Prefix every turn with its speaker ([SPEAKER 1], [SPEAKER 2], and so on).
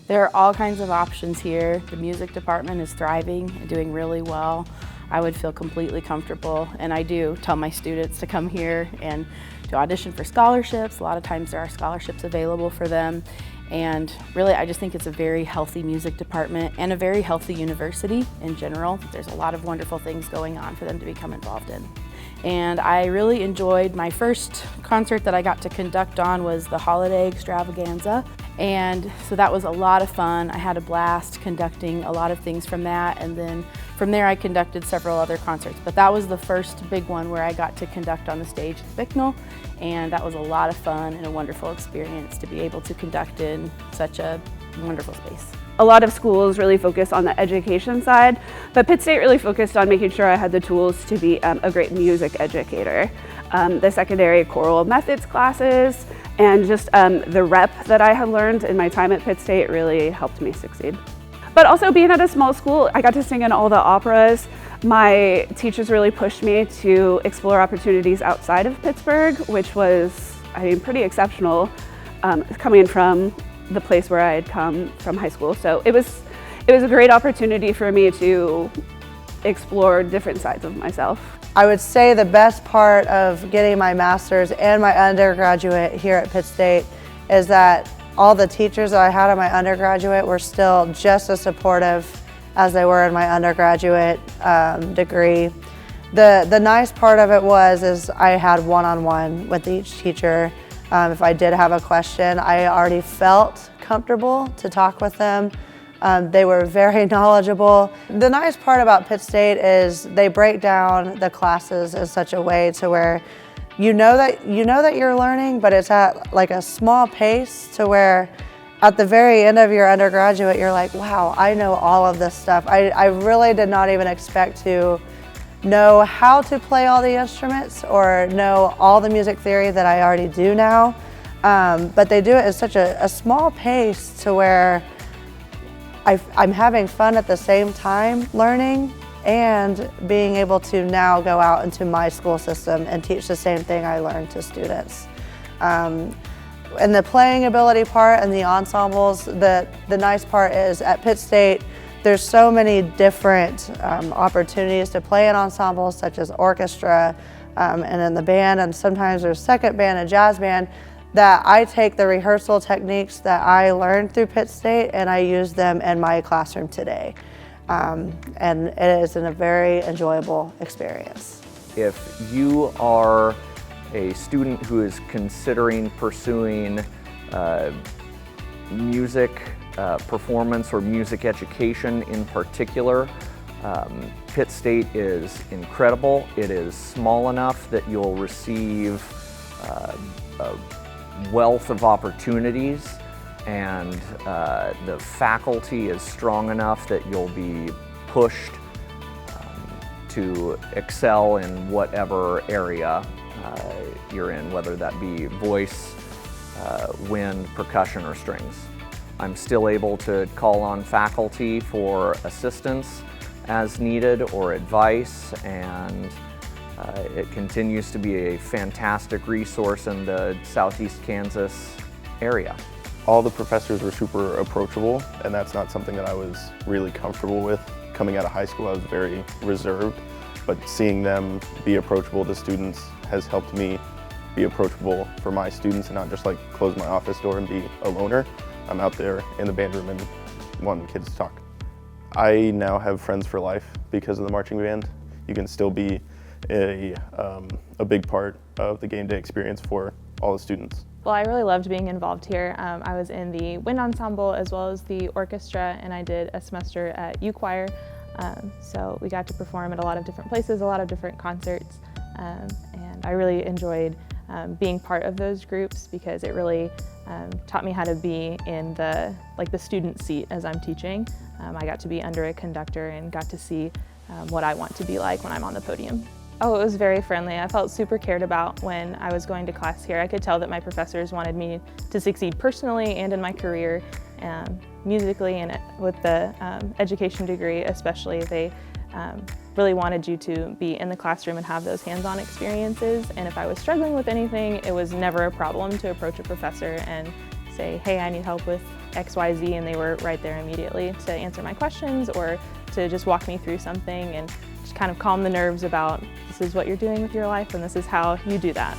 [SPEAKER 1] There are all kinds of options here. The music department is thriving and doing really well. I would feel completely comfortable, and I do tell my students to come here and to audition for scholarships. A lot of times there are scholarships available for them. And really, I just think it's a very healthy music department and a very healthy university in general. There's a lot of wonderful things going on for them to become involved in. And I really enjoyed my first concert that I got to conduct on was the Holiday Extravaganza. And so that was a lot of fun. I had a blast conducting a lot of things from that, and then from there I conducted several other concerts. But that was the first big one where I got to conduct on the stage at Bicknell, and that was a lot of fun and a wonderful experience to be able to conduct in such a wonderful space.
[SPEAKER 2] A lot of schools really focus on the education side, but Pitt State really focused on making sure I had the tools to be a great music educator. The secondary choral methods classes and just the rep that I had learned in my time at Pitt State really helped me succeed. But also being at a small school, I got to sing in all the operas. My teachers really pushed me to explore opportunities outside of Pittsburgh, which was, I mean, pretty exceptional coming from the place where I had come from high school. So it was a great opportunity for me to explore different sides of myself.
[SPEAKER 3] I would say the best part of getting my master's and my undergraduate here at Pitt State is that all the teachers that I had in my undergraduate were still just as supportive as they were in my undergraduate degree. The nice part of it is I had one-on-one with each teacher. If I did have a question, I already felt comfortable to talk with them. They were very knowledgeable. The nice part about Pitt State is they break down the classes in such a way to where you know that you're learning, but it's at like a small pace to where at the very end of your undergraduate, you're like, wow, I know all of this stuff. I really did not even expect to know how to play all the instruments or know all the music theory that I already do now. But they do it at such a small pace to where I'm having fun at the same time learning and being able to now go out into my school system and teach the same thing I learned to students. And the playing ability part and the ensembles, the nice part is at Pitt State, there's so many different opportunities to play in ensembles such as orchestra and in the band, and sometimes there's second band and jazz band, that I take the rehearsal techniques that I learned through Pitt State and I use them in my classroom today. And it is a very enjoyable experience.
[SPEAKER 4] If you are a student who is considering pursuing music performance or music education in particular, Pitt State is incredible. It is small enough that you'll receive a wealth of opportunities, and the faculty is strong enough that you'll be pushed to excel in whatever area you're in, whether that be voice, wind, percussion, or strings. I'm still able to call on faculty for assistance as needed or advice, and it continues to be a fantastic resource in the Southeast Kansas area.
[SPEAKER 5] All the professors were super approachable, and that's not something that I was really comfortable with. Coming out of high school, I was very reserved, but seeing them be approachable to students has helped me be approachable for my students and not just like close my office door and be a loner. I'm out there in the band room and wanting kids to talk. I now have friends for life because of the marching band. You can still be a big part of the game day experience for all the students.
[SPEAKER 6] Well, I really loved being involved here. I was in the wind ensemble as well as the orchestra, and I did a semester at U Choir. So we got to perform at a lot of different places, a lot of different concerts, and I really enjoyed being part of those groups because it really taught me how to be in the student seat as I'm teaching. I got to be under a conductor and got to see what I want to be like when I'm on the podium. Oh, it was very friendly. I felt super cared about when I was going to class here. I could tell that my professors wanted me to succeed personally and in my career, musically, and with the education degree especially. They really wanted you to be in the classroom and have those hands-on experiences. And if I was struggling with anything, it was never a problem to approach a professor and say, hey, I need help with XYZ, and they were right there immediately to answer my questions or to just walk me through something and just kind of calm the nerves about this is what you're doing with your life and this is how you do that.